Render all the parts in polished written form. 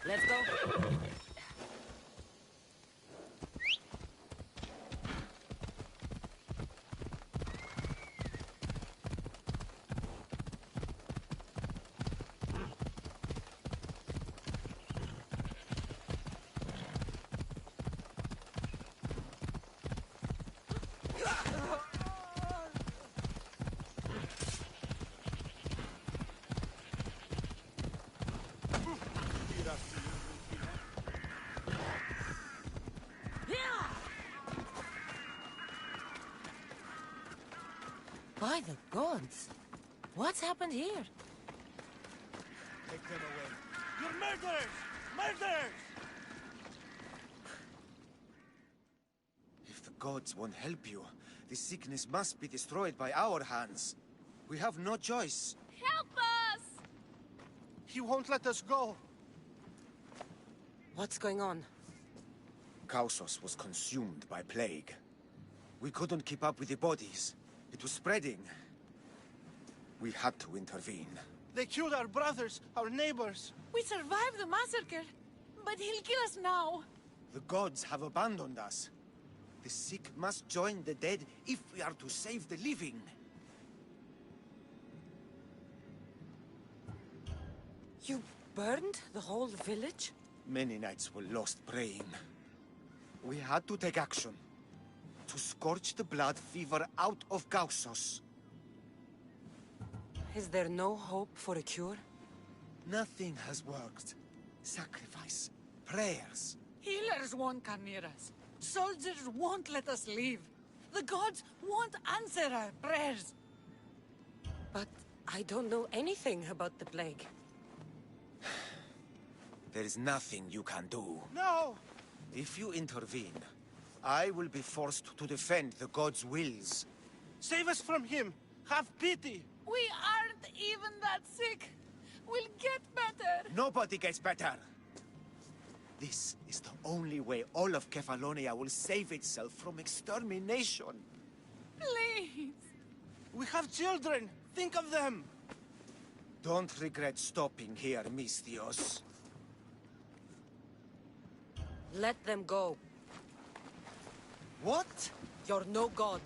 Let's go. By the gods! What's happened here? Take them away. You're murderers! Murderers! If the gods won't help you, this sickness must be destroyed by our hands. We have no choice. Help us! He won't let us go. What's going on? Kausos was consumed by plague. We couldn't keep up with the bodies. It was spreading. We had to intervene. They killed our brothers, our neighbors. We survived the massacre, but he'll kill us now. The gods have abandoned us. The sick must join the dead if we are to save the living. You burned the whole village? Many nights were lost praying. We had to take action. To scorch the blood fever out of Kausos. Is there no hope for a cure? Nothing has worked. Sacrifice, prayers. Healers won't come near us. Soldiers won't let us leave. The gods won't answer our prayers. But I don't know anything about the plague. There is nothing you can do. No! If you intervene, I will be forced to defend the gods' wills. Save us from him! Have pity! We aren't even that sick. We'll get better. Nobody gets better. This is the only way all of Kefalonia will save itself from extermination. Please. We have children! Think of them! Don't regret stopping here, Misthios. Let them go. What? You're no god.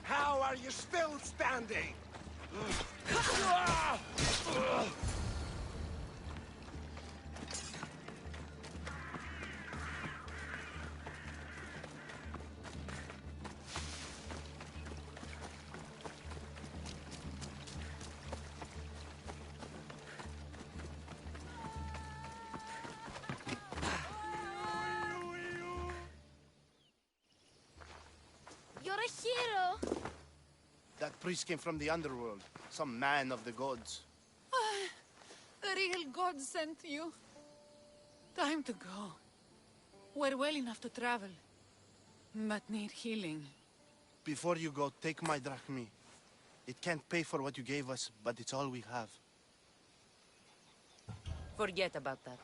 How are you still standing? You're a hero. That priest came from the underworld. Some man of the gods. The real god sent you. Time to go. We're well enough to travel, but need healing. Before you go, take my drachmi. It can't pay for what you gave us, but it's all we have. Forget about that.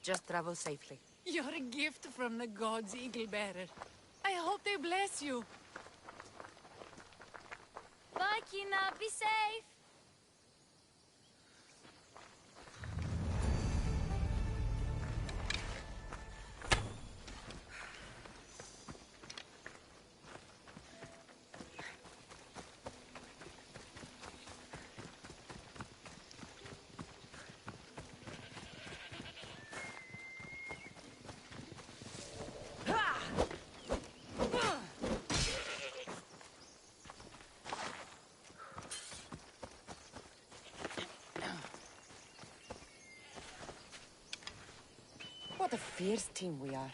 Just travel safely. You're a gift from the gods, Eagle Bearer. I hope they bless you. Bye, Kina. Be safe. What a fierce team we are.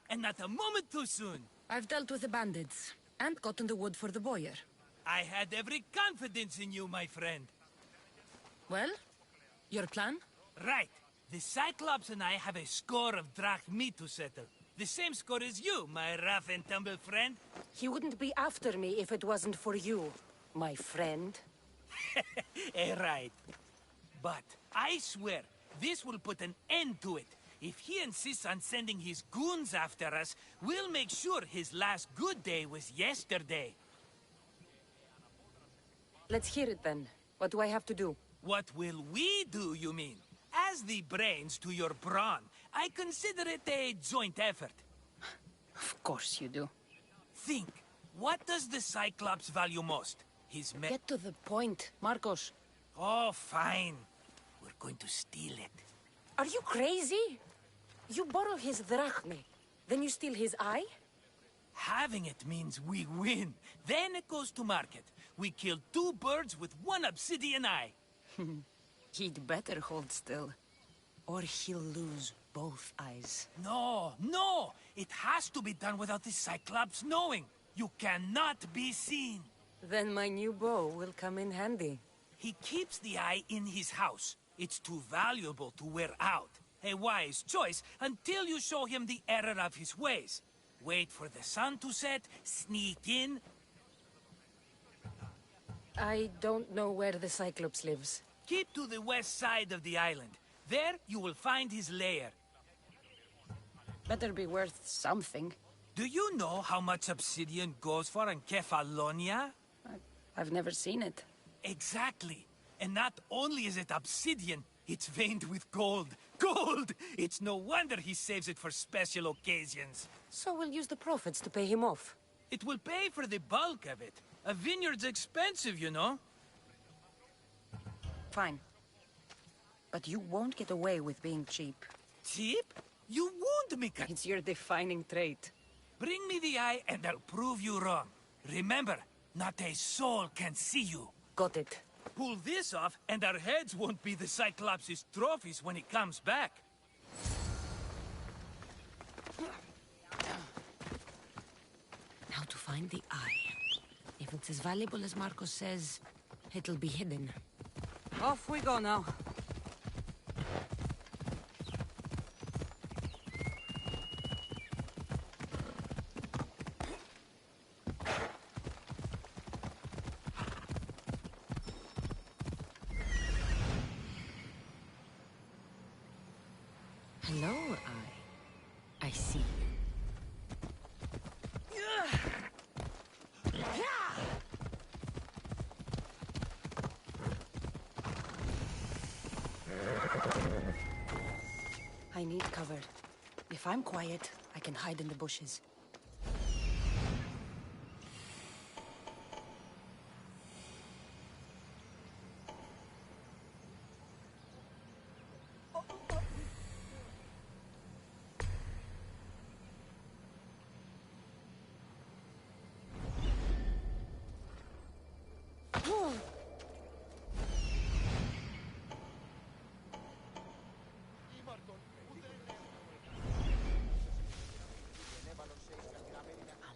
and not a moment too soon. I've dealt with the bandits, and gotten the wood for the boiler. I had every confidence in you, my friend. Well, your plan? Right. The Cyclops and I have a score of drachmi to settle. The same score as you, my rough and tumble friend. He wouldn't be after me if it wasn't for you, my friend. Right. But I swear, this will put an end to it. If he insists on sending his goons after us, we'll make sure his last good day was yesterday. Let's hear it then. What do I have to do? What will we do, you mean? As the brains to your brawn, I consider it a joint effort. Of course you do. Think, what does the Cyclops value most? His men? Get to the point, Marcos. Oh, fine. We're going to steal it. Are you crazy? You borrow his drachmi, then you steal his eye? Having it means we win. Then it goes to market. We kill 2 birds with 1 obsidian eye. He'd better hold still, or he'll lose both eyes. No, no! It has to be done without the Cyclops knowing. You cannot be seen. Then my new bow will come in handy. He keeps the eye in his house. It's too valuable to wear out. A wise choice until you show him the error of his ways. Wait for the sun to set, sneak in. I don't know where the Cyclops lives. Keep to the west side of the island. There you will find his lair. Better be worth something. Do you know how much obsidian goes for in Kefalonia? I've never seen it. Exactly. And not only is it obsidian, it's veined with gold. Gold! It's no wonder he saves it for special occasions. So we'll use the profits to pay him off. It will pay for the bulk of it. A vineyard's expensive, you know. Fine. But you won't get away with being cheap. Cheap? You won't, Mika. It's your defining trait. Bring me the eye and I'll prove you wrong. Remember, not a soul can see you. Got it. Pull this off and our heads won't be the Cyclops' trophies when he comes back. Now to find the eye. If it's as valuable as Marcos says, it'll be hidden. Off we go now. Hello, eye. I see. I need cover. If I'm quiet, I can hide in the bushes.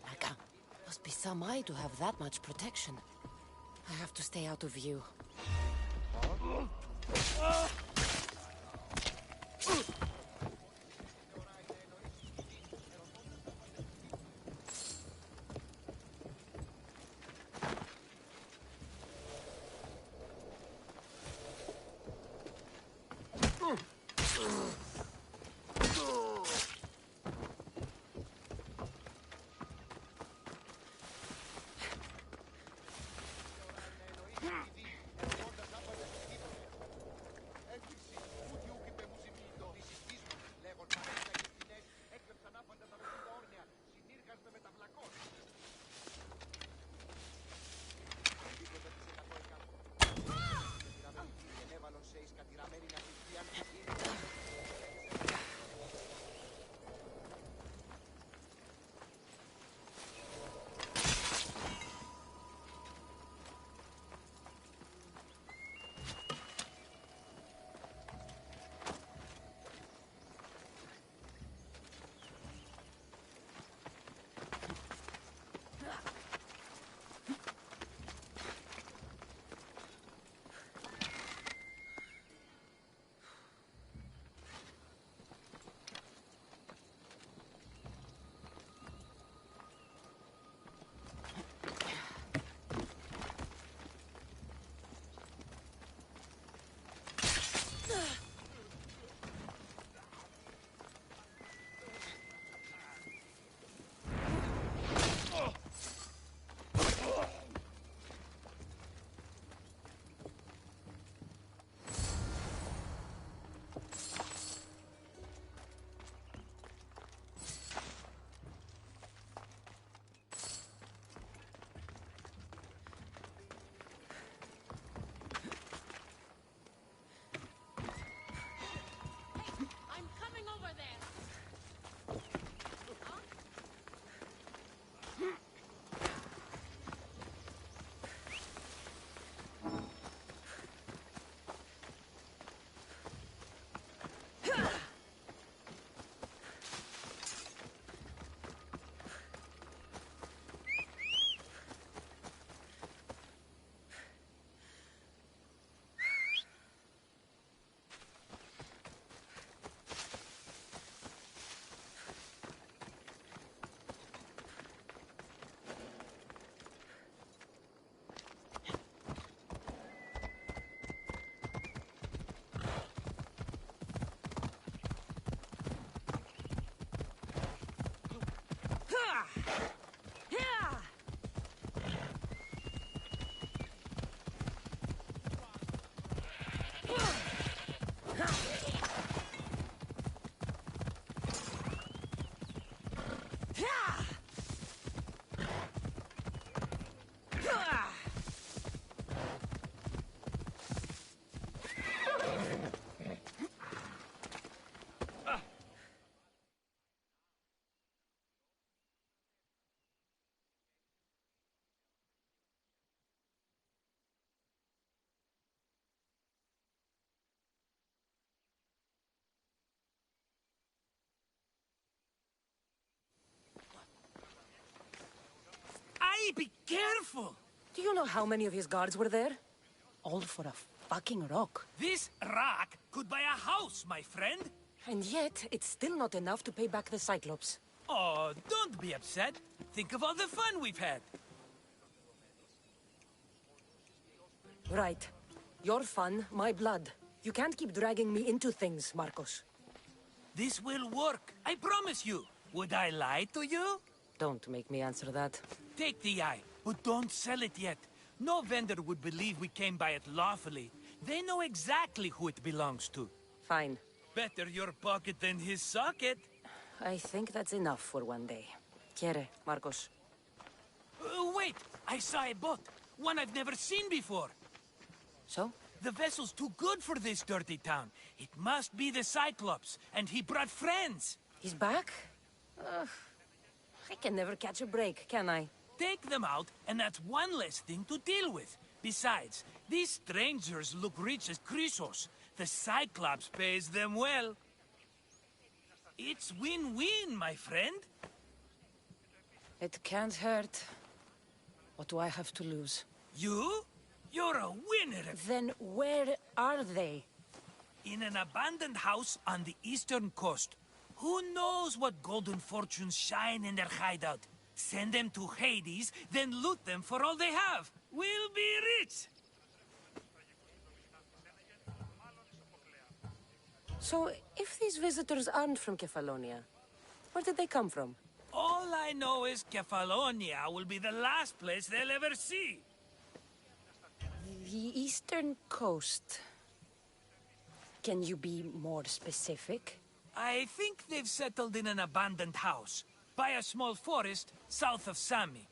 Alaka, must be some eye to have that much protection. I have to stay out of view. Hey, be careful! Do you know how many of his guards were there? All for a fucking rock. This rock could buy a house, my friend. And yet, it's still not enough to pay back the Cyclops. Oh, don't be upset. Think of all the fun we've had. Right. Your fun, my blood. You can't keep dragging me into things, Marcos. This will work, I promise you. Would I lie to you? Don't make me answer that. Take the eye, but don't sell it yet. No vendor would believe we came by it lawfully. They know exactly who it belongs to. Fine. Better your pocket than his socket. I think that's enough for one day. Quiere, Marcos. Wait! I saw a boat. One I've never seen before. So? The vessel's too good for this dirty town. It must be the Cyclops, and he brought friends. He's back? I can never catch a break, can I? Take them out, and that's one less thing to deal with. Besides, these strangers look rich as Chrysos. The Cyclops pays them well. It's win-win, my friend. It can't hurt. What do I have to lose? You? You're a winner. Then where are they? In an abandoned house on the eastern coast. Who knows what golden fortunes shine in their hideout? Send them to Hades, then loot them for all they have. We'll be rich. So, if these visitors aren't from Kefalonia, where did they come from? All I know is Kefalonia will be the last place they'll ever see. The eastern coast. Can you be more specific? I think they've settled in an abandoned house, by a small forest south of Sami.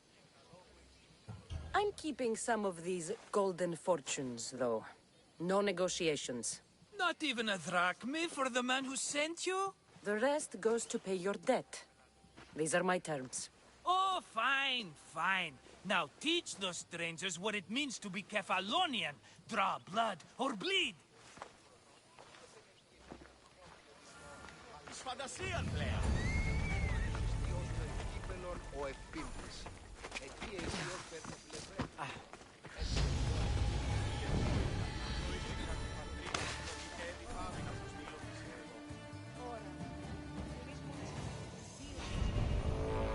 I'm keeping some of these golden fortunes, though. No negotiations. Not even a drachme for the man who sent you? The rest goes to pay your debt. These are my terms. Oh, fine, fine. Now teach those strangers what it means to be Kefalonian. Draw blood or bleed. Φαντασία πλέον. Κύπελον ο Εφήμης. Εκεί αισίως περνεπλευρέ.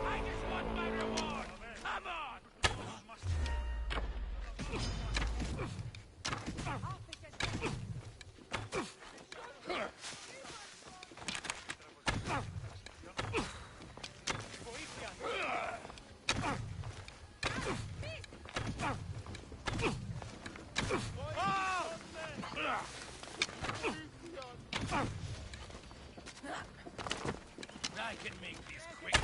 I just want my reward. Come on! I can make this quick.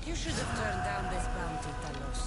You should have turned down this bounty, Talos.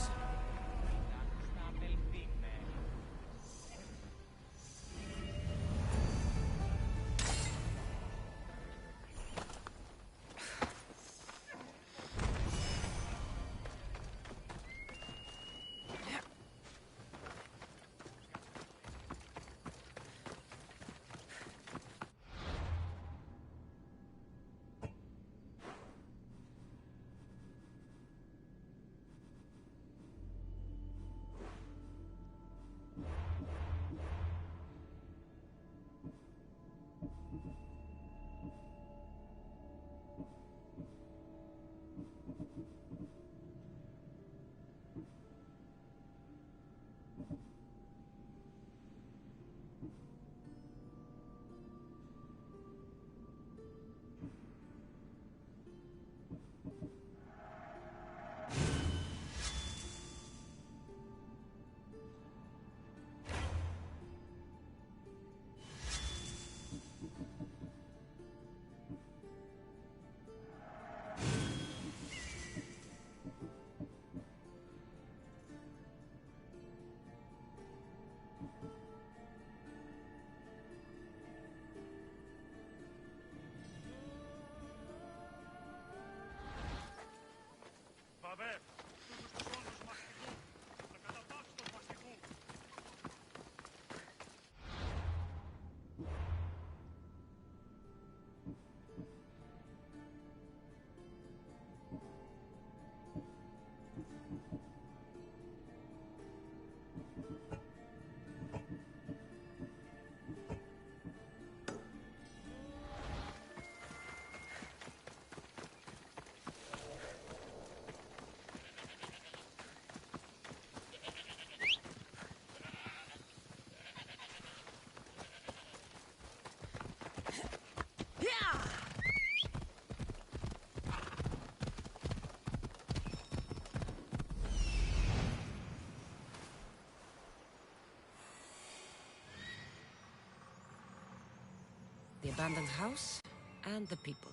abandoned house and the people.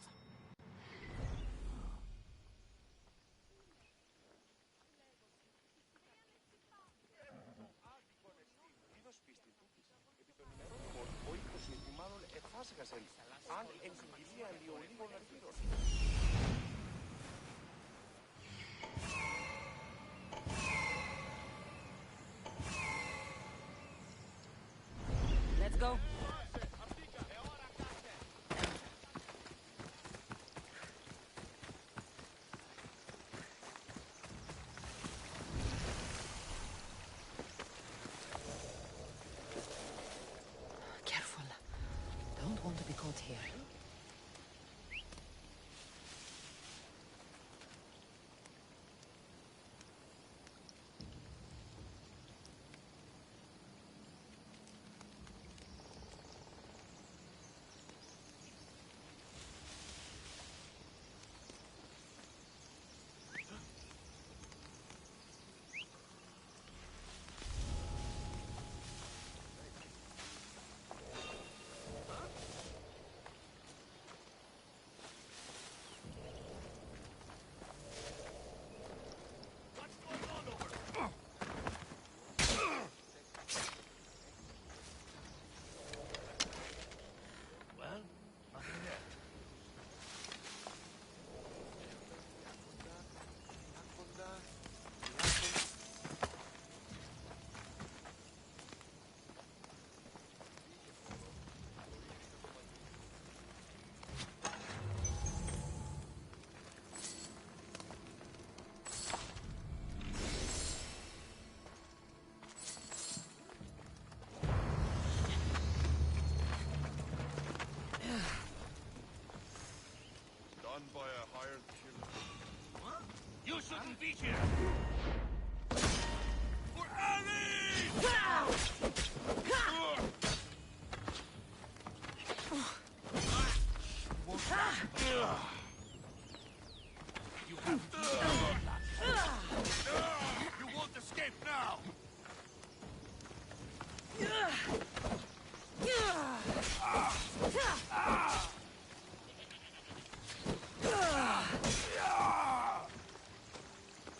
Let's go. Careful. Don't want to be caught here. By a hired killer. What? You shouldn't be here! For Ali! You have You won't escape now!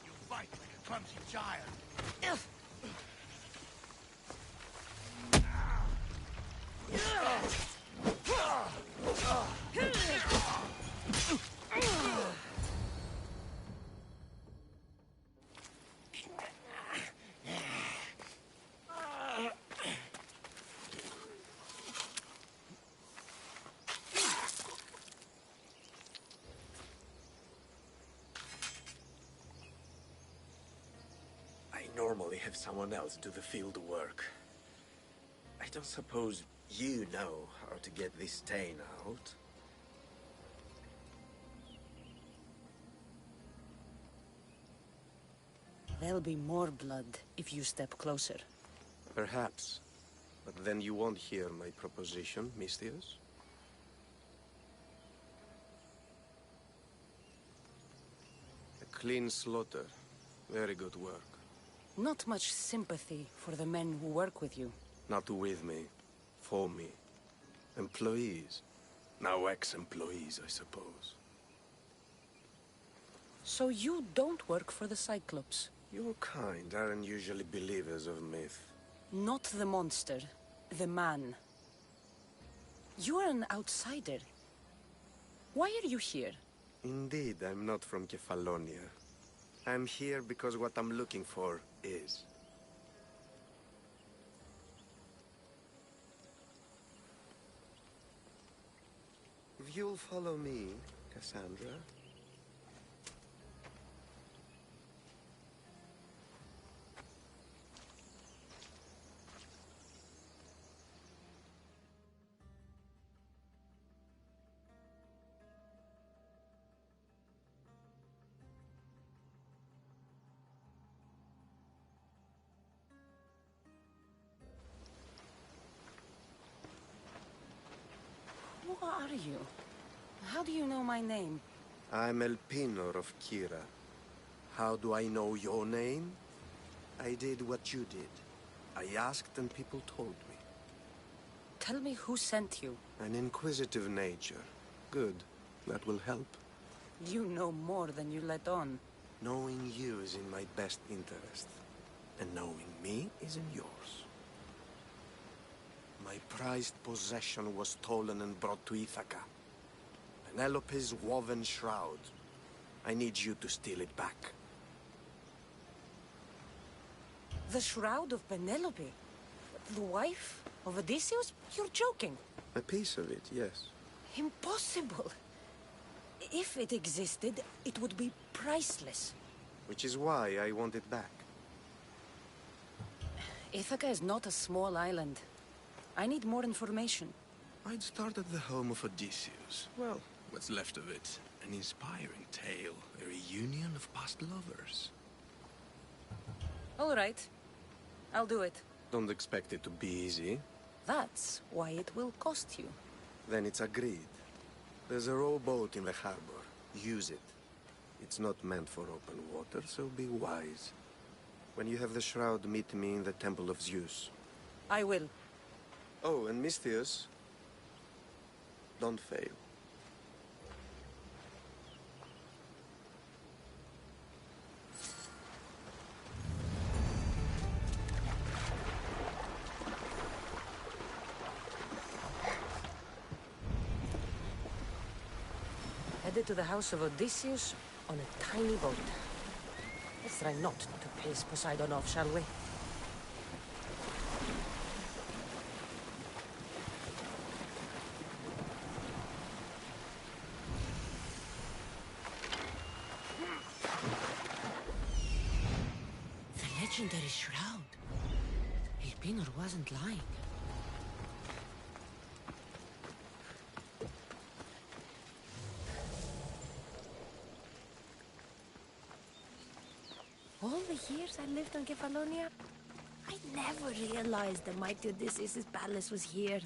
You fight like a clumsy child. I normally have someone else do the field work. I don't suppose you know how to get this stain out? There'll be more blood if you step closer. Perhaps. But then you won't hear my proposition, Mistius. A clean slaughter. Very good work. Not much sympathy for the men who work with you. Not with me. For me. Employees. Now ex-employees, I suppose. So you don't work for the Cyclops? Your kind aren't usually believers of myth. Not the monster. The man. You're an outsider. Why are you here? Indeed, I'm not from Kefalonia. I'm here because what I'm looking for is. If you'll follow me, Cassandra. Who are you? How do you know my name? I'm El Pinor of Kira. How do I know your name? I did what you did. I asked and people told me. tell me who sent you? An inquisitive nature. Good. That will help. You know more than you let on. Knowing you is in my best interest. And knowing me is in yours. My prized possession was stolen and brought to Ithaca. Penelope's woven shroud. I need you to steal it back. The shroud of Penelope? The wife of Odysseus? You're joking. A piece of it, yes. Impossible. If it existed, it would be priceless. Which is why I want it back. Ithaca is not a small island. I need more information. I'd start at the home of Odysseus. Well, what's left of it. An inspiring tale. A reunion of past lovers. All right. I'll do it. Don't expect it to be easy. That's why it will cost you. Then it's agreed. There's a rowboat in the harbor. Use it. It's not meant for open water, so be wise. When you have the shroud, meet me in the Temple of Zeus. I will. Oh, and Misthios, don't fail. Headed to the house of Odysseus on a tiny boat. Let's try not to piss Poseidon off, shall we? The legendary shroud. Elpinor wasn't lying. All the years I lived on Kefalonia, I never realized the mighty Odysseus' palace was here.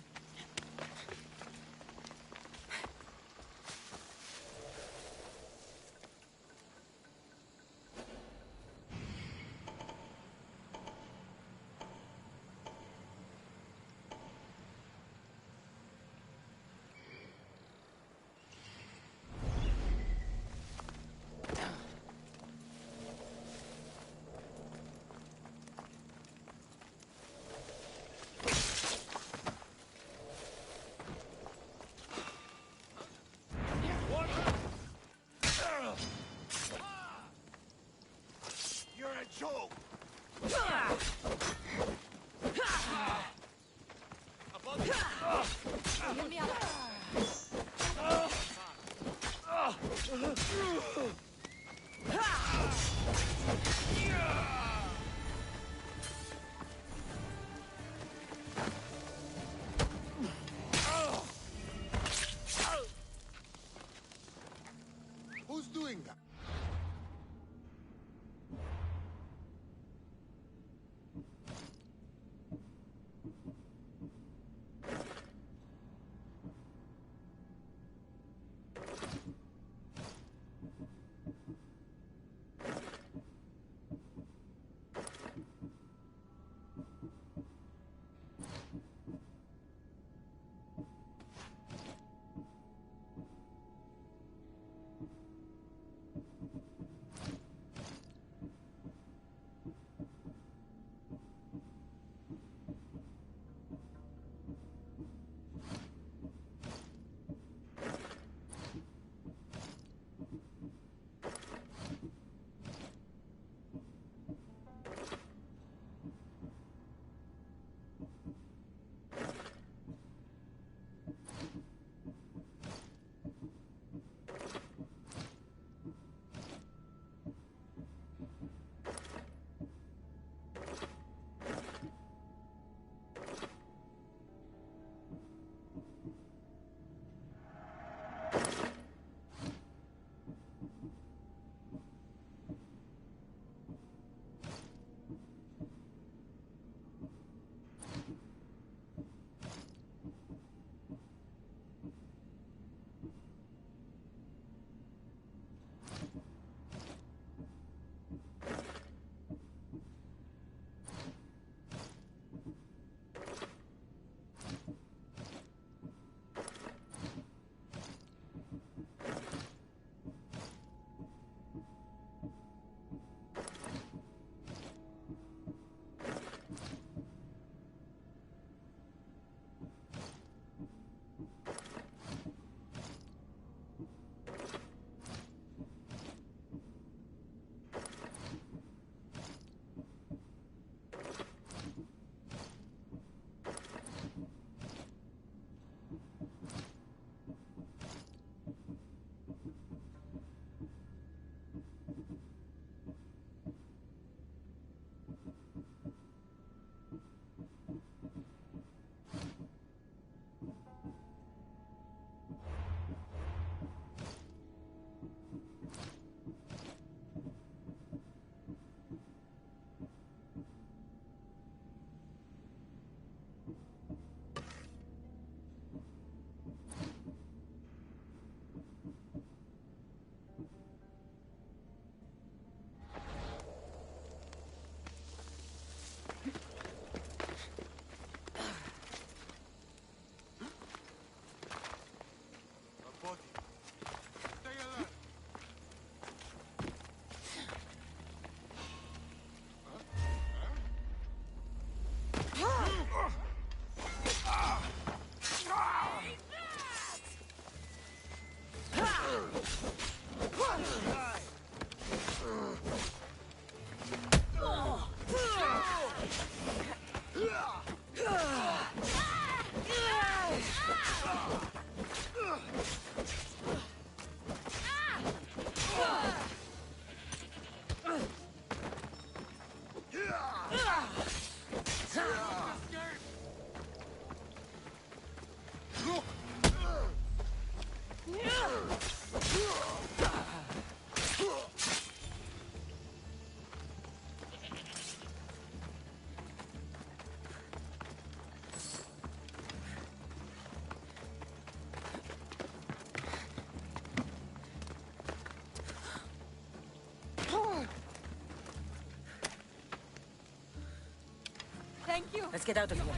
Thank you. Let's get out of here.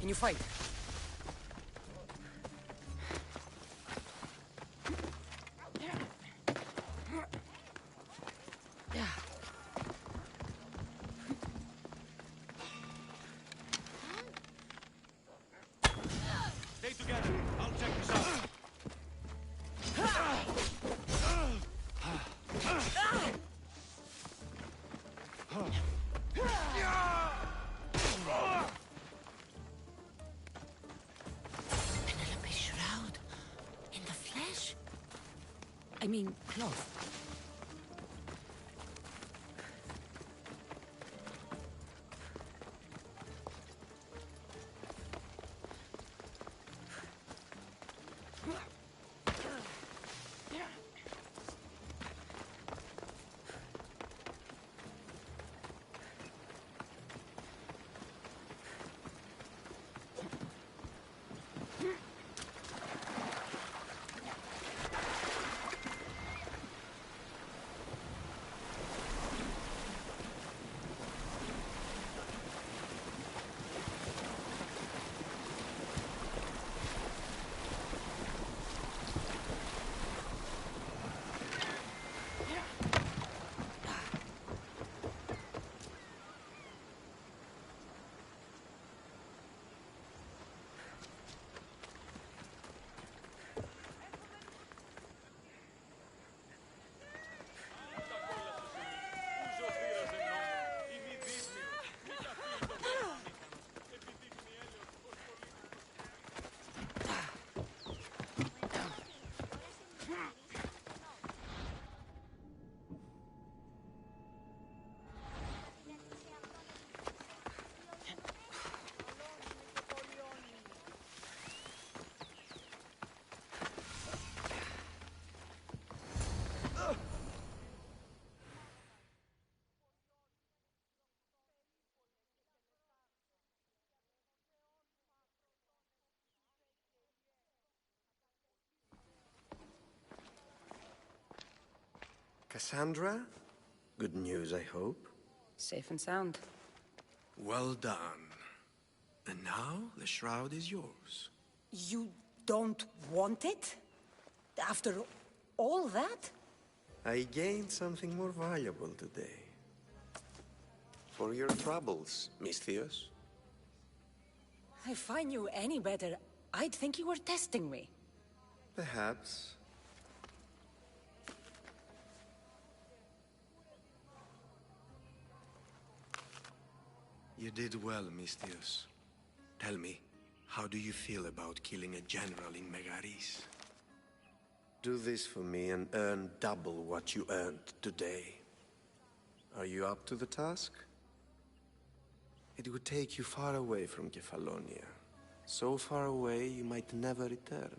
Can you fight? Yeah. Stay together. I'll check this out. Penelope's shroud. In the flesh? I mean, cloth. Cassandra? Good news, I hope. Safe and sound. Well done. And now, the shroud is yours. You don't want it? After all that? I gained something more valuable today. For your troubles, Miss Theos. If I knew any better, I'd think you were testing me. Perhaps. You did well, Miss Theos. Tell me, how do you feel about killing a general in Megaris? Do this for me and earn double what you earned today. Are you up to the task? It would take you far away from Kefalonia. So far away, you might never return.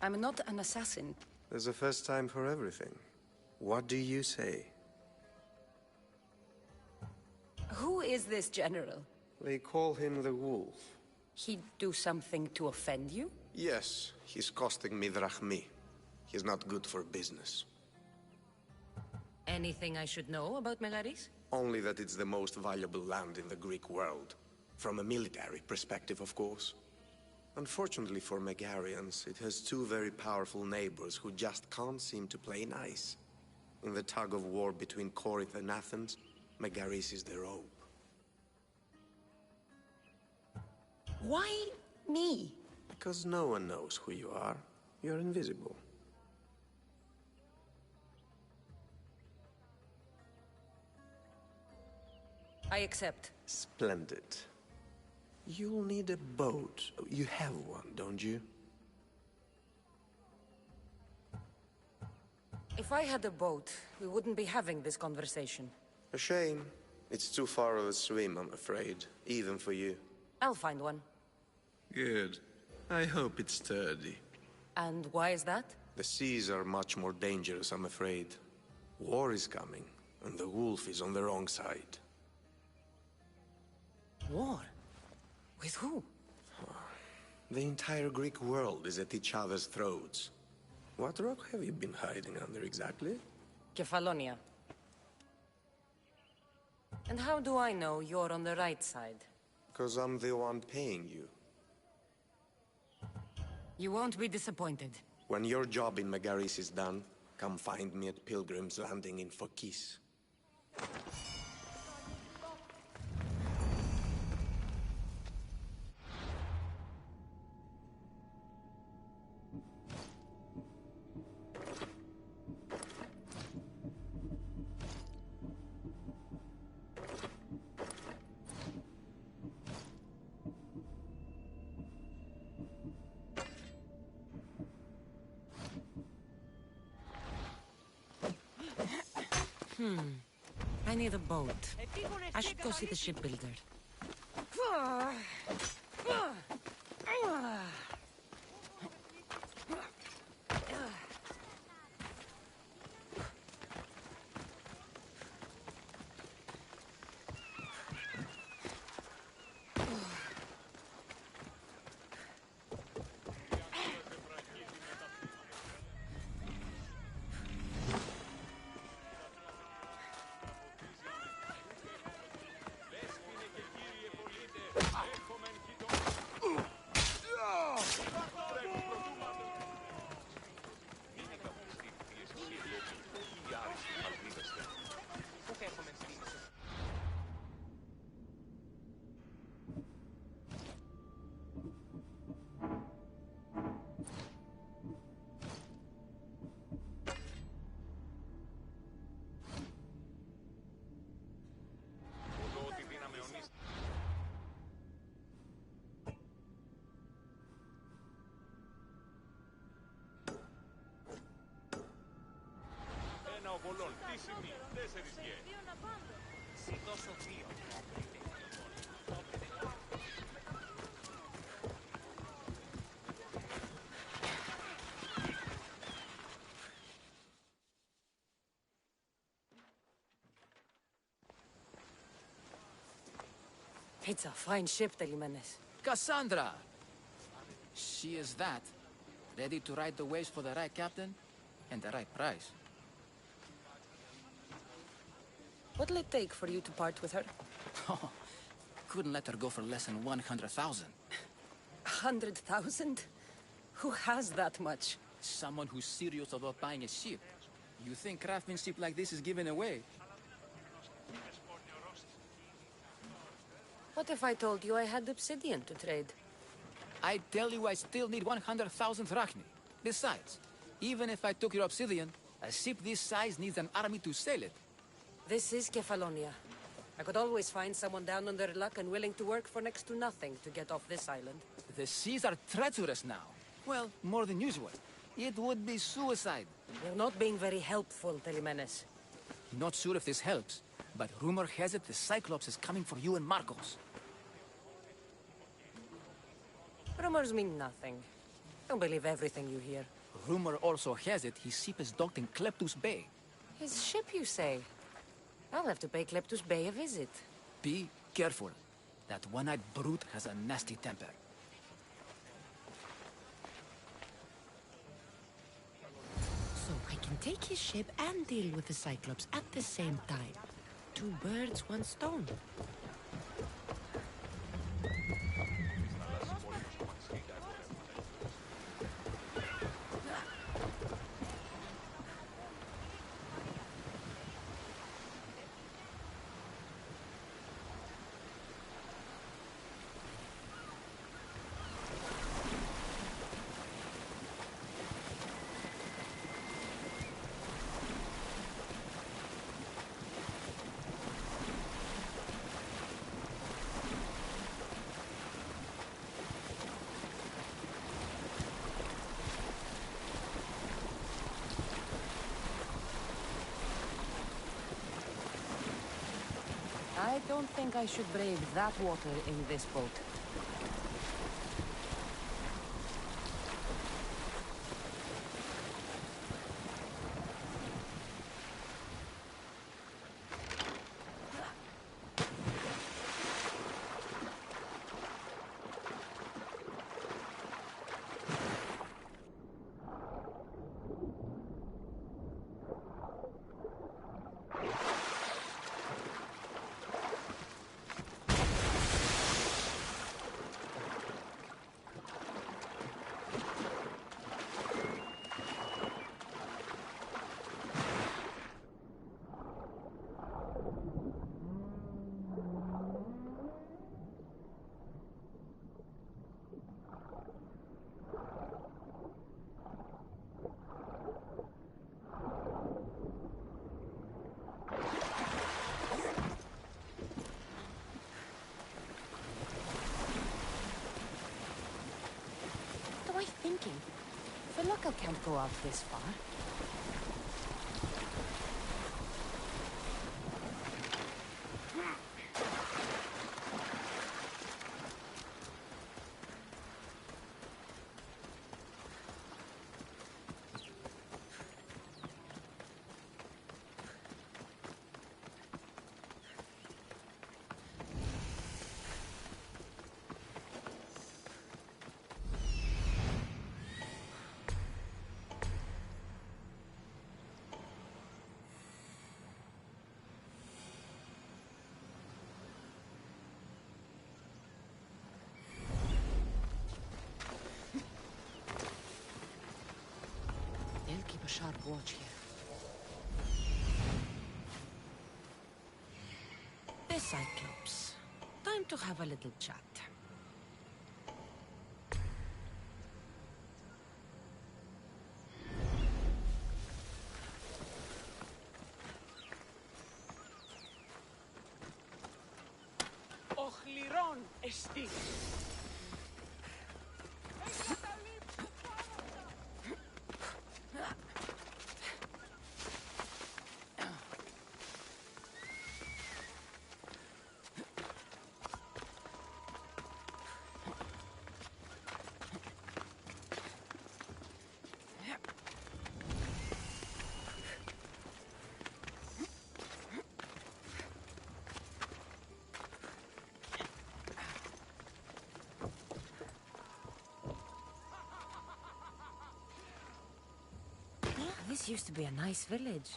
I'm not an assassin. There's a first time for everything. What do you say? Who is this general? They call him the Wolf. He'd do something to offend you? Yes, he's costing me drachmi. He's not good for business. Anything I should know about Megaris? Only that it's the most valuable land in the Greek world. From a military perspective, of course. Unfortunately for Megarians, it has two very powerful neighbors who just can't seem to play nice. In the tug of war between Corinth and Athens, Megaris is their hope. Why me? Because no one knows who you are. You're invisible. I accept. Splendid. You'll need a boat. You have one, don't you? If I had a boat, we wouldn't be having this conversation. A shame. It's too far of a swim, I'm afraid. Even for you. I'll find one. Good. I hope it's sturdy. And why is that? The seas are much more dangerous, I'm afraid. War is coming, and the wolf is on the wrong side. War? With who? The entire Greek world is at each other's throats. What rock have you been hiding under exactly? Kefalonia. And how do I know you're on the right side? 'Cause I'm the one paying you. You won't be disappointed. When your job in Megaris is done, come find me at Pilgrim's Landing in Phokis. I need a boat. I should go see the shipbuilder. Πολλών, τι σημεί, 4 γε. Δώσω 2. It's a fine ship, Telimenes. Cassandra! She is that. Ready to ride the waves for the right captain and the right price. What'll it take for you to part with her? Oh, couldn't let her go for less than 100,000. 100,000? Who has that much? Someone who's serious about buying a ship. You think craftsmanship like this is given away? What if I told you I had obsidian to trade? I tell you I still need 100,000 drachmi. Besides, even if I took your obsidian, a ship this size needs an army to sail it. This is Kefalonia. I could always find someone down on their luck and willing to work for next to nothing to get off this island. The seas are treacherous now. Well, more than usual. It would be suicide. You're not being very helpful, Telimenes. Not sure if this helps, but rumor has it the Cyclops is coming for you and Marcos. Rumors mean nothing. Don't believe everything you hear. Rumor also has it his ship is docked in Kleptus Bay. His ship, you say? I'll have to pay Kleptus Bay a visit. Be careful. That one-eyed brute has a nasty temper. So I can take his ship and deal with the Cyclops at the same time. 2 birds, 1 stone. I don't think I should brave that water in this boat. buckle can't go out this far. They'll keep a sharp watch here. The Cyclops. Time to have a little chat. Οχληρών εστί. This used to be a nice village.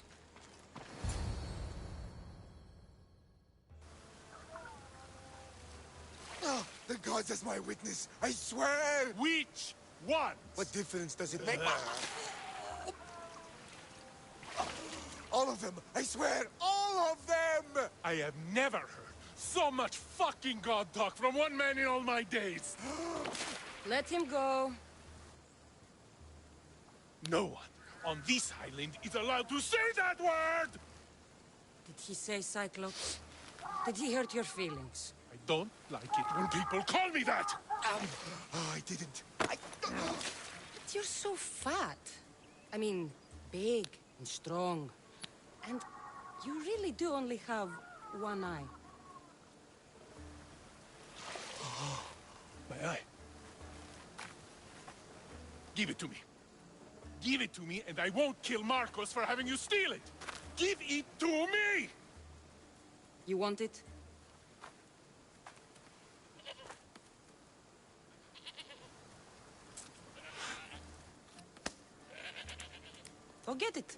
Oh, the gods as my witness, I swear! Which one? What difference does it make? All of them! I swear, all of them! I have never heard so much fucking god talk from one man in all my days. Let him go. No one on this island is allowed to say that word! Did he say Cyclops? Did he hurt your feelings? I don't like it when people call me that! Oh, I didn't. But you're so fat. I mean, big and strong. And you really do only have one eye. My eye. Give it to me. Give it to me, and I won't kill Marcos for having you steal it! Give it to me! You want it? Go get it.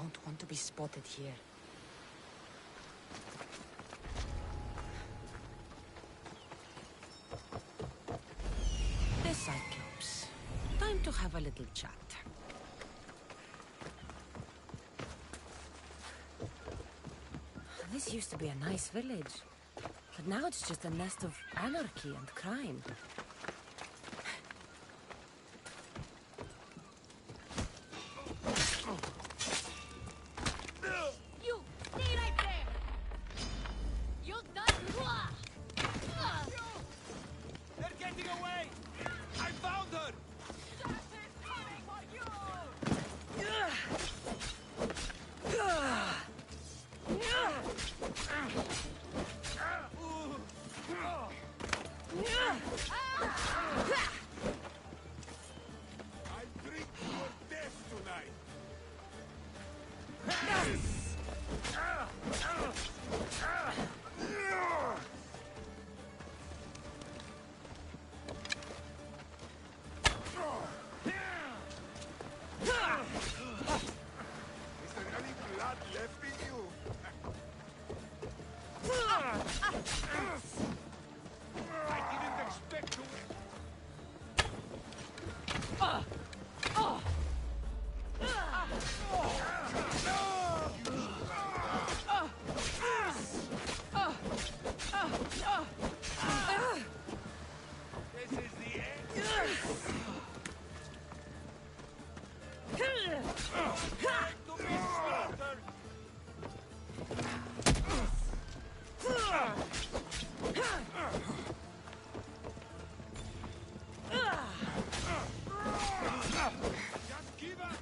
don't want to be spotted here. The Cyclops. Time to have a little chat. This used to be a nice village, but now it's just a nest of anarchy and crime. You, stay right there! You're done! They're getting away! I found her! I'll drink your death tonight. Is there any blood left in you? I didn't expect to. This is the end. To be slaughtered. Just give up.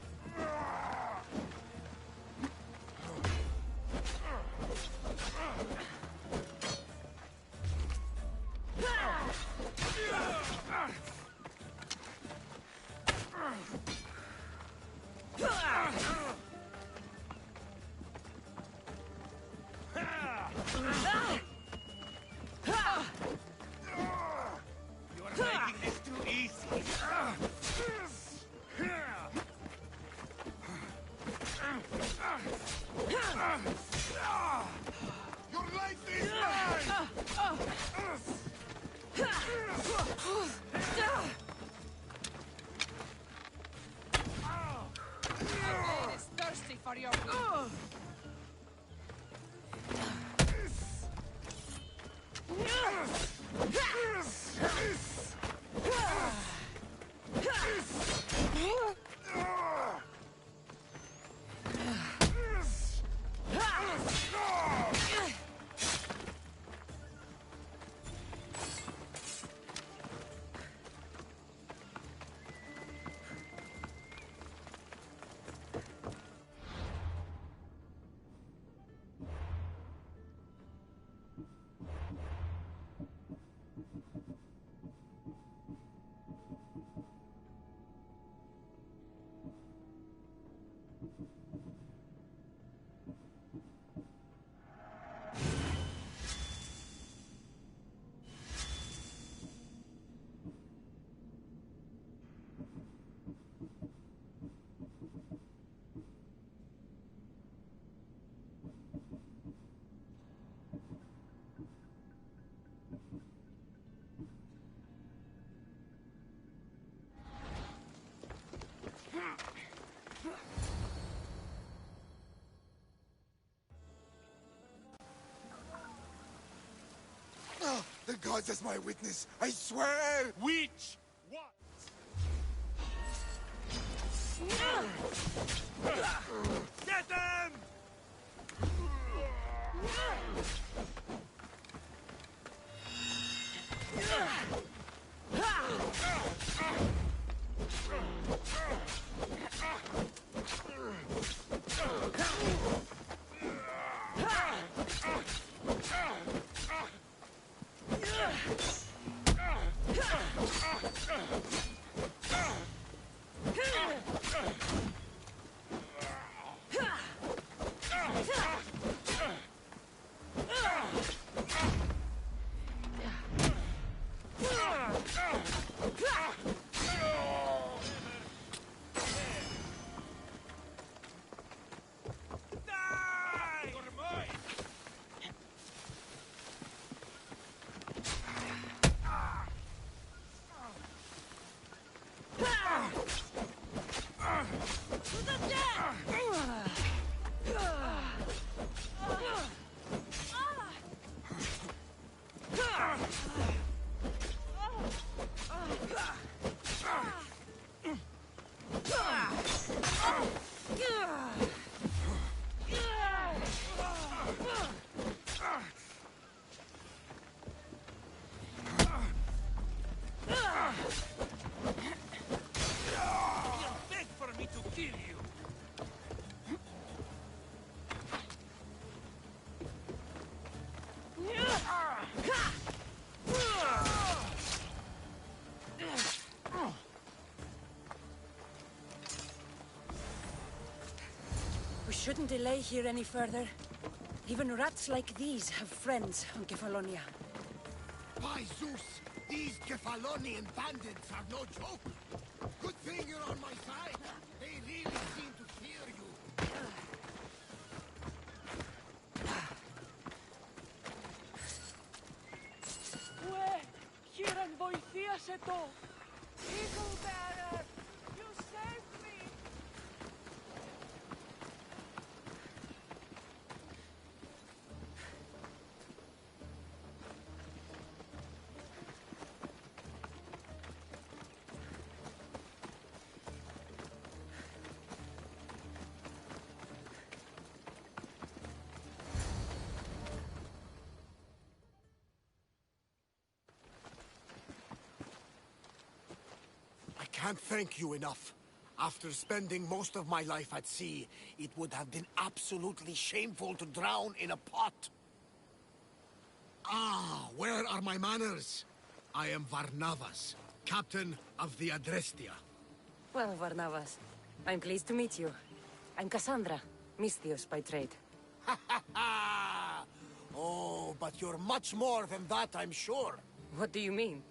You're making this too easy. Your life is mine! It is thirsty for your blood. The gods as my witness, I swear! Which? What? Get them! We shouldn't delay here any further. Even rats like these have friends on Kefalonia. By Zeus, these Kefalonian bandits are no joke. Good thing you're on my side. They really seem to fear you. Ue, Kieran voifias eto. Eagle bearer, you saved me. I can't thank you enough. After spending most of my life at sea, it would have been absolutely shameful to drown in a pot. Ah, where are my manners? I am Varnavas, captain of the Adrestia. Well, Varnavas, I'm pleased to meet you. I'm Cassandra, Misthios by trade. Ha ha ha! Oh, but you're much more than that, I'm sure. What do you mean?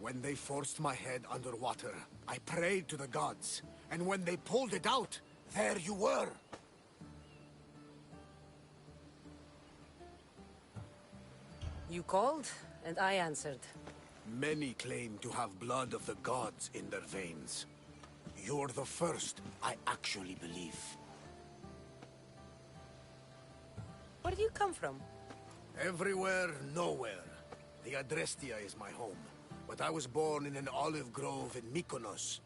When they forced my head underwater, I prayed to the gods. And when they pulled it out, there you were. You called, and I answered. Many claim to have blood of the gods in their veins. You're the first I actually believe. Where do you come from? Everywhere, nowhere. The Adrestia is my home. But I was born in an olive grove in Mykonos.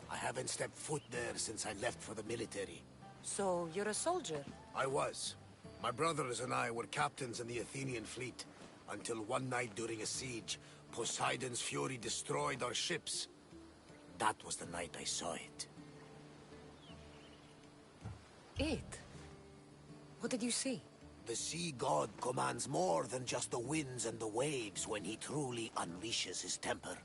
I haven't stepped foot there since I left for the military. So, you're a soldier? I was. My brothers and I were captains in the Athenian fleet, until one night during a siege, Poseidon's fury destroyed our ships. That was the night I saw it. It? What did you see? The sea god commands more than just the winds and the waves when he truly unleashes his temper.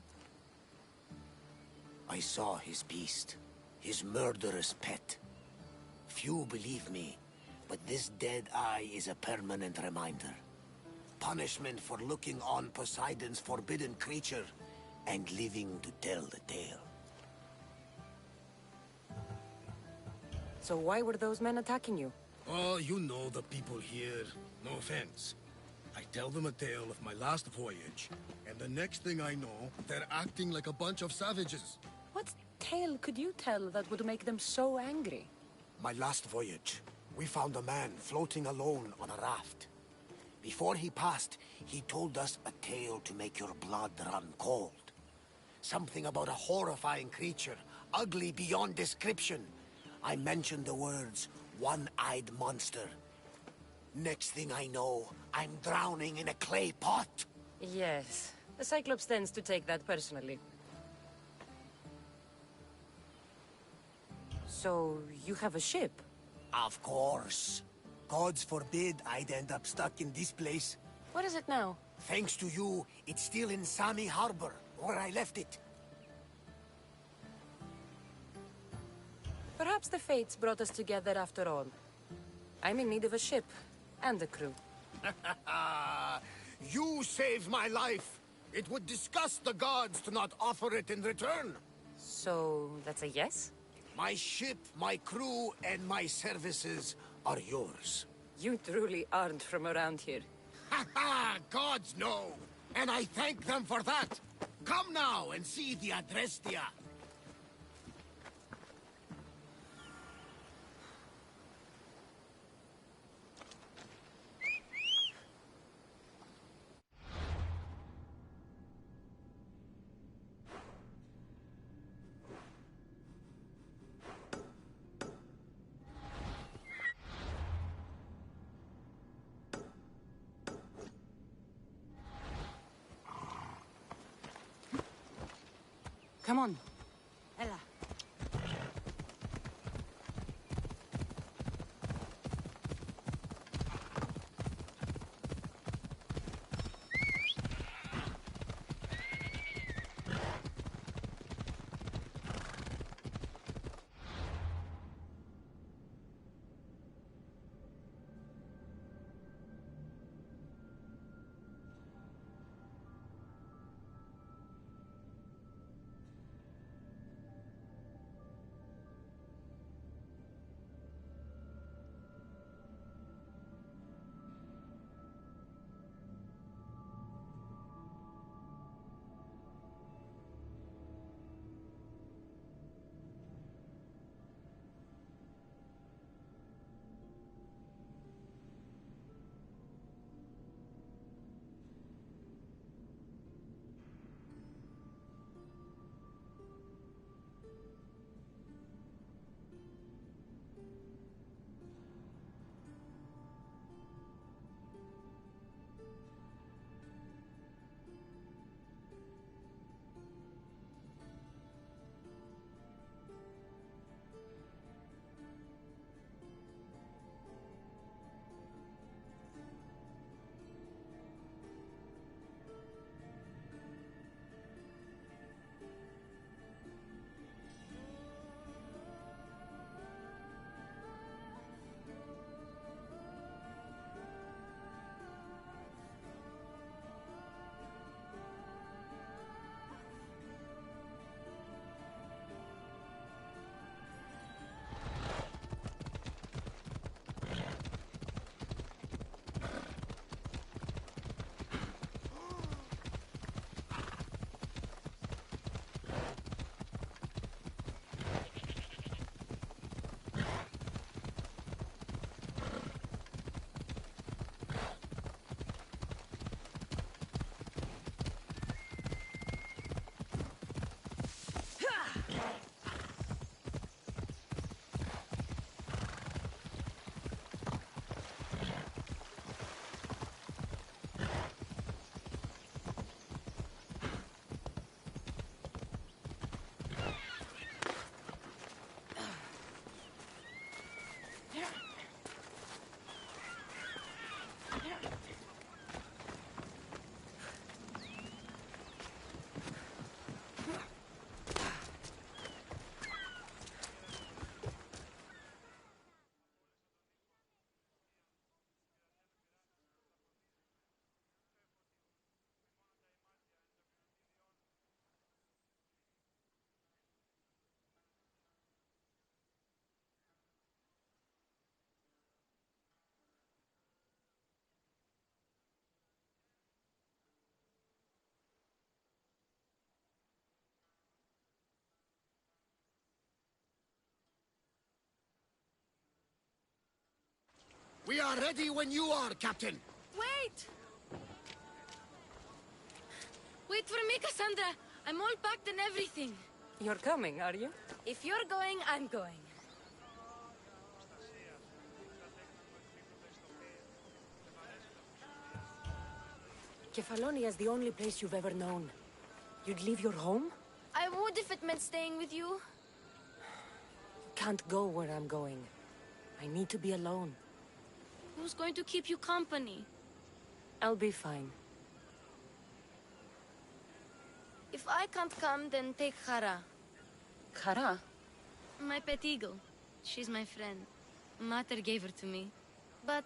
I saw his beast, his murderous pet. Few believe me, but this dead eye is a permanent reminder. Punishment for looking on Poseidon's forbidden creature and living to tell the tale. So why were those men attacking you? Oh, you know the people here. No offense. I tell them a tale of my last voyage, and the next thing I know, they're acting like a bunch of savages. What tale could you tell that would make them so angry? My last voyage, we found a man floating alone on a raft. Before he passed, he told us a tale to make your blood run cold. Something about a horrifying creature, ugly beyond description. I mentioned the words, one-eyed monster. Next thing I know, I'm drowning in a clay pot. Yes. The Cyclops tends to take that personally. So, you have a ship? Of course. Gods forbid I'd end up stuck in this place. What is it now? Thanks to you, it's still in Sami Harbor, where I left it. Perhaps the fates brought us together after all. I'm in need of a ship, and a crew. You saved my life. It would disgust the gods to not offer it in return. So, that's a yes? My ship, my crew, and my services are yours. You truly aren't from around here. Ha ha! Gods know! And I thank them for that! Come now and see the Adrestia! Come on. Ella. We are ready when you are, Captain. Wait! Wait for me, Cassandra. I'm all packed and everything. You're coming, are you? If you're going, I'm going. Kefalonia is the only place you've ever known. You'd leave your home? I would if it meant staying with you. Can't go where I'm going. I need to be alone. Who's going to keep you company? I'll be fine. If I can't come, then take Hara. Kara? My pet eagle. She's my friend. Mater gave her to me. But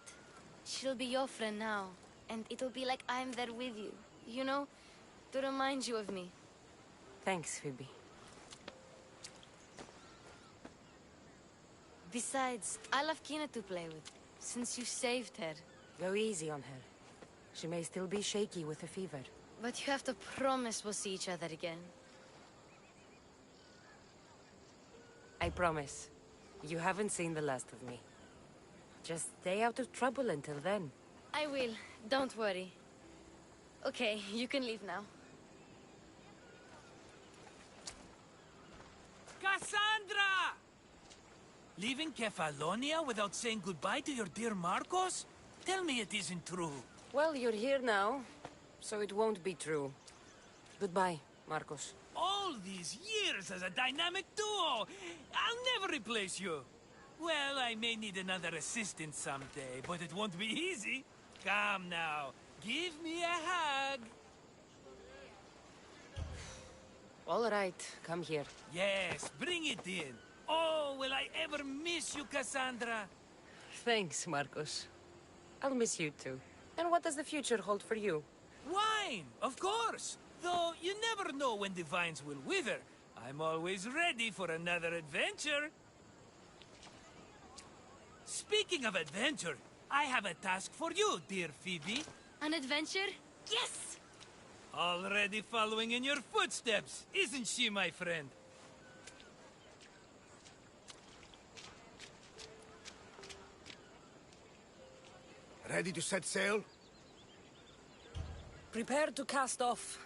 she'll be your friend now. And it'll be like I'm there with you. You know? To remind you of me. Thanks, Phoebe. Besides, I'll have Kina to play with. Since you saved her. Go easy on her. She may still be shaky with a fever. But you have to promise we'll see each other again. I promise. You haven't seen the last of me. Just stay out of trouble until then. I will. Don't worry. Okay, you can leave now. Cassandra! Leaving Kefalonia without saying goodbye to your dear Marcos? Tell me it isn't true. Well, you're here now, so it won't be true. Goodbye, Marcos. All these years as a dynamic duo! I'll never replace you! Well, I may need another assistant someday, but it won't be easy. Come now, give me a hug. All right, come here. Yes, bring it in. Oh, will I ever miss you, Cassandra? Thanks, Marcos. I'll miss you too. And what does the future hold for you? Wine, of course. Though you never know when the vines will wither. I'm always ready for another adventure. Speaking of adventure, I have a task for you, dear Phoebe. An adventure? Yes! Already following in your footsteps, isn't she, my friend? Ready to set sail? Prepare to cast off.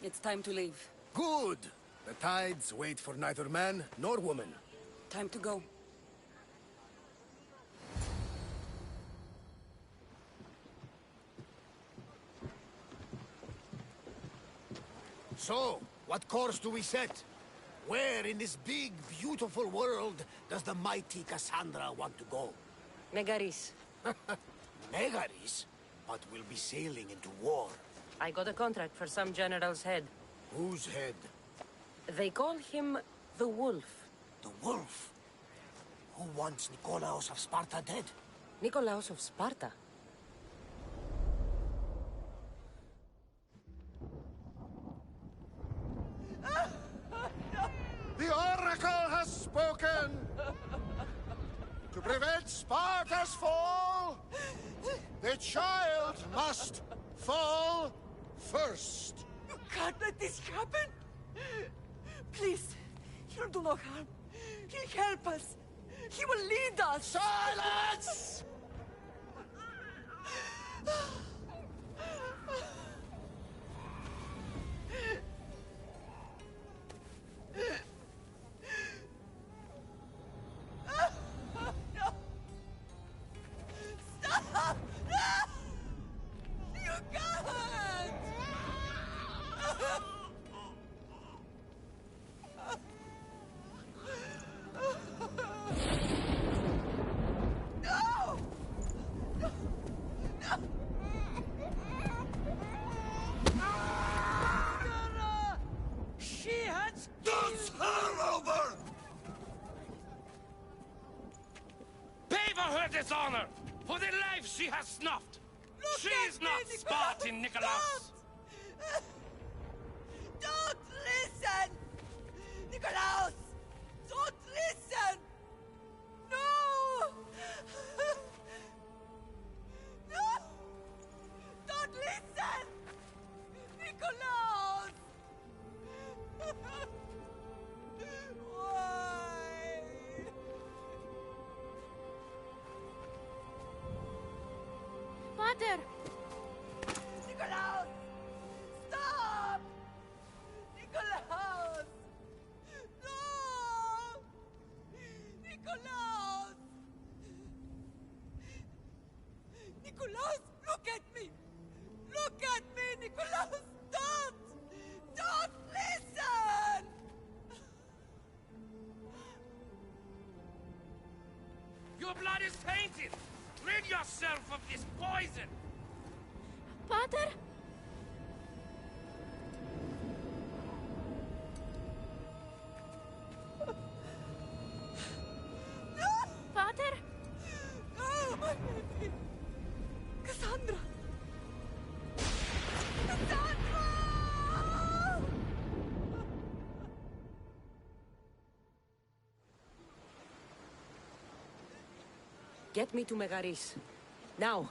It's time to leave. Good! The tides wait for neither man nor woman. Time to go. So, what course do we set? Where in this big, beautiful world does the mighty Cassandra want to go? Megaris. Megaris? But we'll be sailing into war. I got a contract for some general's head. Whose head? They call him the Wolf. The Wolf? Who wants Nikolaos of Sparta dead? Nikolaos of Sparta? The Oracle has spoken! To prevent Sparta's fall, the child must fall first. You can't let this happen! Please, he'll do no harm. He'll help us. He will lead us. Silence! Stop! You can't! No! No! She has Does her over! Pay for her dishonor, for the life she has snuffed. She is not Spartan, Nikolaos. Don't listen! Nikolaos! Don't listen! No! No! Don't listen! Nikolaos! Why? Pater! Nikolaus! Stop! Nikolaus! No! Nikolaus! Nikolaus, look at me! Look at me, Nikolaus! Don't! Don't listen! Your blood is tainted! Rid yourself of this poison! Pater? Pater? Oh, my baby! Cassandra! Cassandra! Get me to Megaris. Now.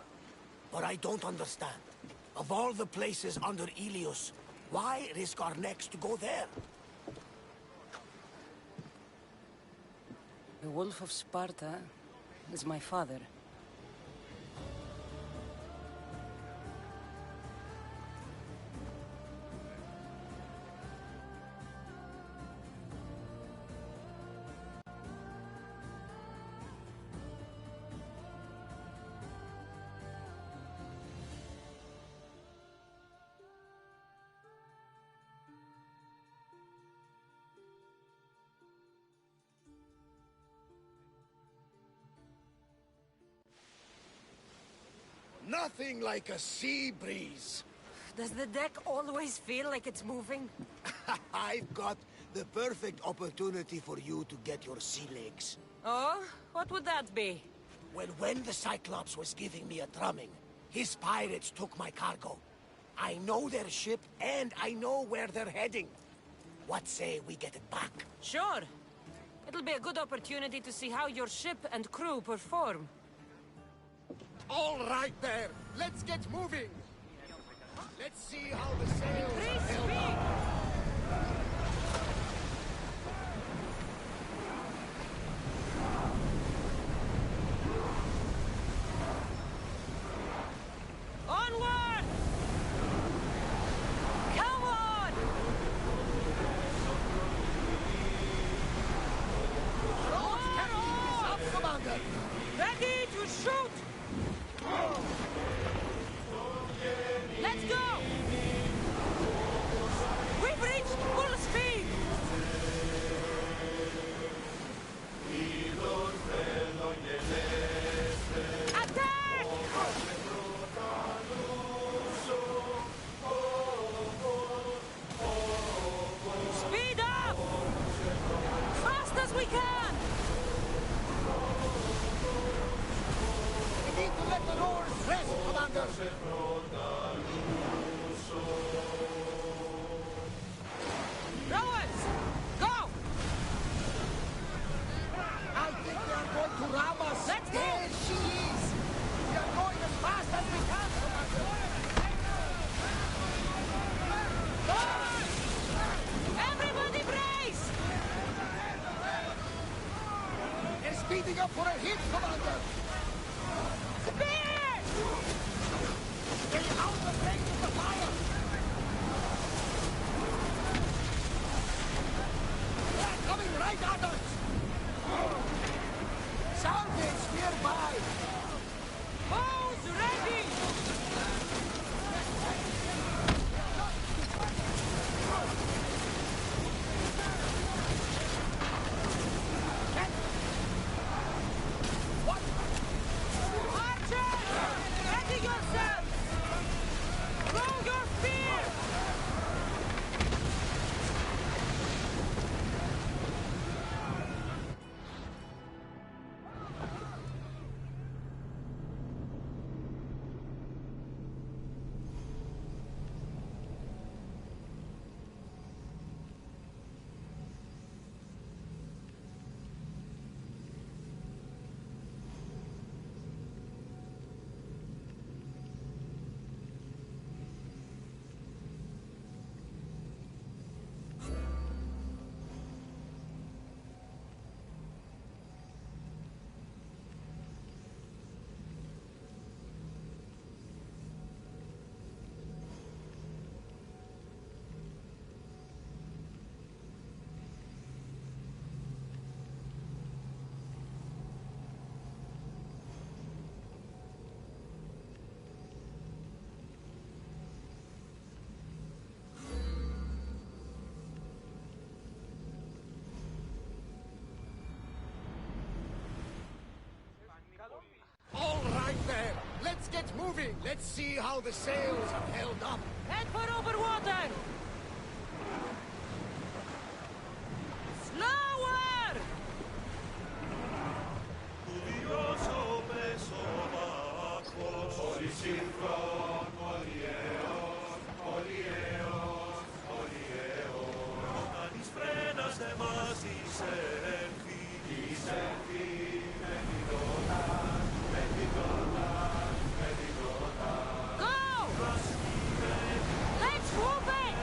But I don't understand. Of all the places under Ilios, why risk our necks to go there? The Wolf of Sparta is my father. Nothing like a sea breeze. Does the deck always feel like it's moving? I've got the perfect opportunity for you to get your sea legs. Oh? What would that be? Well, when the Cyclops was giving me a drumming, his pirates took my cargo. I know their ship, and I know where they're heading. What say we get it back? Sure. It'll be a good opportunity to see how your ship and crew perform. All right there. Let's get moving. Let's see how the sails are held up. Onward! Come on! Those can't keep this up, Commander. Ready to shoot! Let's go! We've reached full speed! Attack! Speed up! Fast as we can! We need to let the oars rest, Commander. Rowers! Go! I think they are going to ram us. Let's go! There she is. We are going as fast as we can, Commander. Everybody brace! They're speeding up for a hit, Commander. Speed! Stay out of range of the fire. They're coming right at us. Salvage nearby. Bows ready! What? Archers! Ready yourselves! Throw your spear! moving! Let's see how the sails have held up. Head for over water! Slower! Go! Let's move it!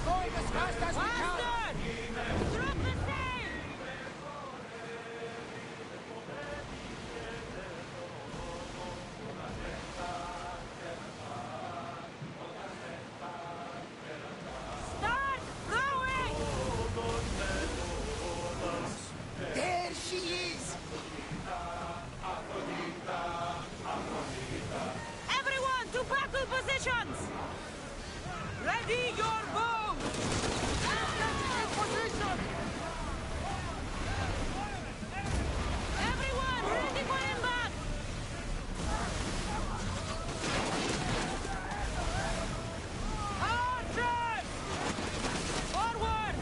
Going as fast as we can! Faster! Drop the sail! Start rowing! There she is! Everyone to battle positions! Ready your bow! In position! Everyone ready for embark! Archers! Forward!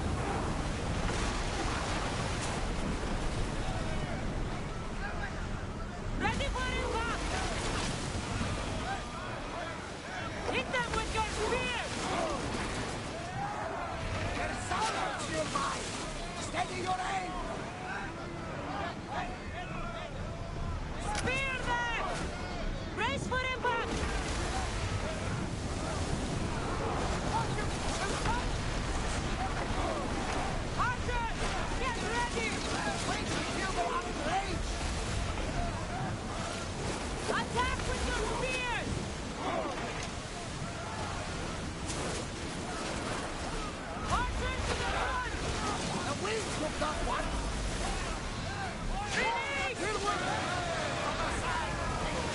Ready for embark! Hit them with your spears! There's sound nearby! Steady your aim! Spear them! Brace for impact! Archers! Get ready! Wait until they're out of range! Attack with your spears! Archers to the front! The wind took that one! Release!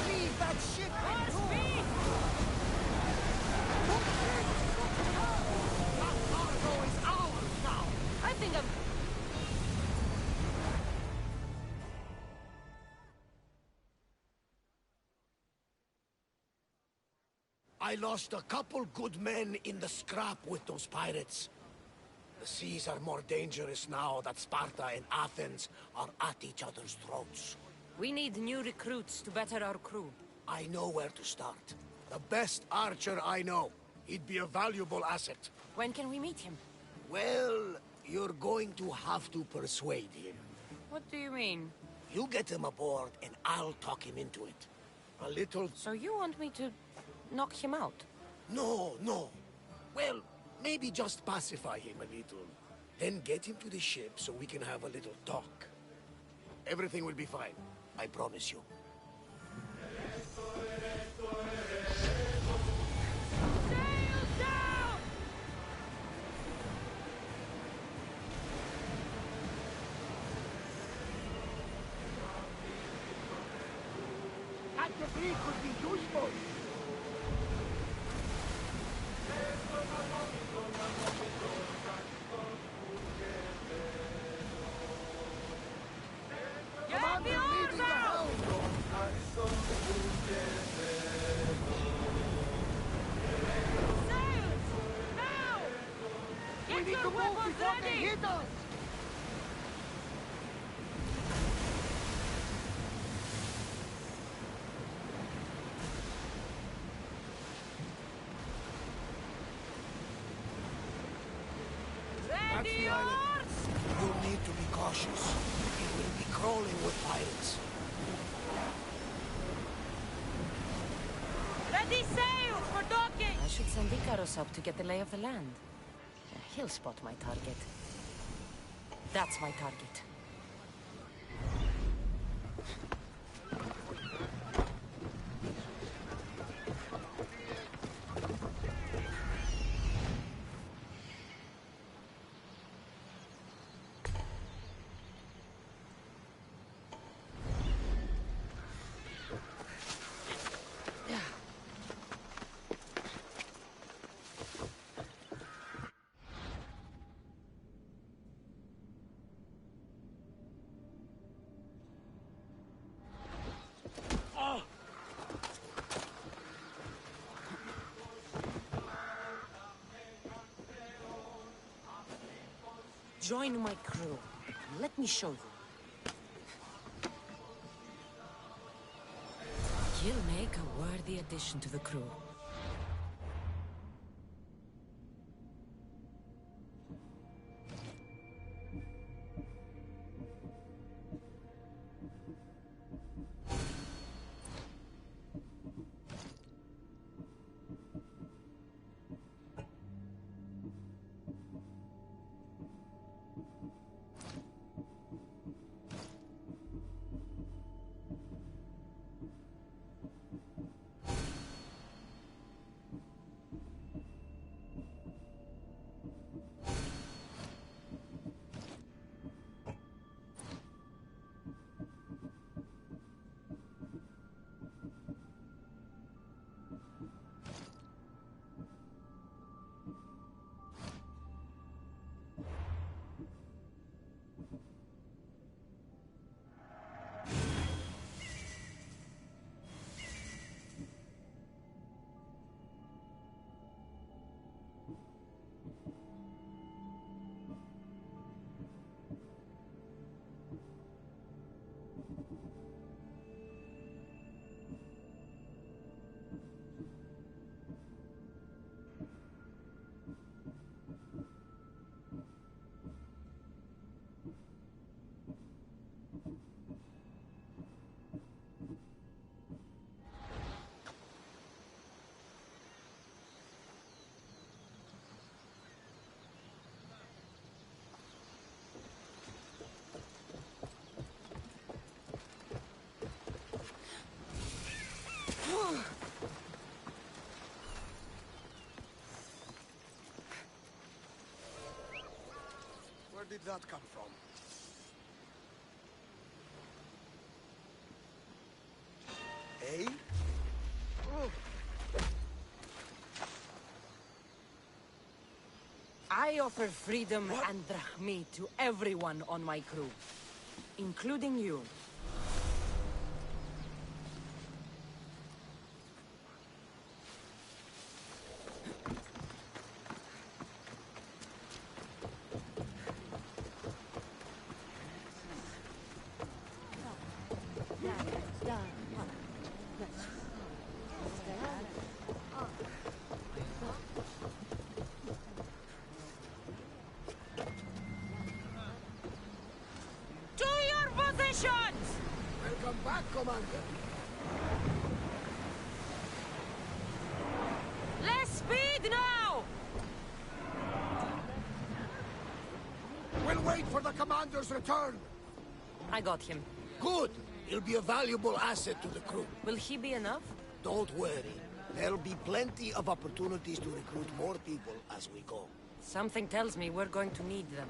Leave that ship More speed! That cargo is ours now! I think I'm... I lost a couple good men in the scrap with those pirates. The seas are more dangerous now that Sparta and Athens are at each other's throats. We need new recruits to better our crew. I know where to start. The best archer I know. He'd be a valuable asset. When can we meet him? Well, you're going to have to persuade him. What do you mean? You get him aboard and I'll talk him into it. A little... So you want me to knock him out? No, no. Well, maybe just pacify him a little. Then get him to the ship so we can have a little talk. Everything will be fine. I promise you. Sail down! That debris could be useful. Get the oars out! Sails! Now! Get your weapons ready! us! That's Ready the island. yours! You'll need to be cautious. It will be crawling with pirates. Ready sails for docking! I should send Icarus up to get the lay of the land. He'll spot my target. That's my target. Join my crew. Let me show you. You'll make a worthy addition to the crew. Where did that come from? Eh? I offer freedom and drachmi to everyone on my crew, including you. To your positions! Welcome back, Commander. Less speed now! We'll wait for the Commander's return. I got him. Good. He'll be a valuable asset to the crew. Will he be enough? Don't worry. There'll be plenty of opportunities to recruit more people as we go. Something tells me we're going to need them.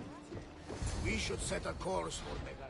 We should set a course for Megarin.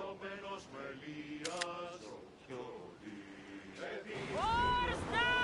Λιωμένος με Ελίας ο Χιώτης. Horse down!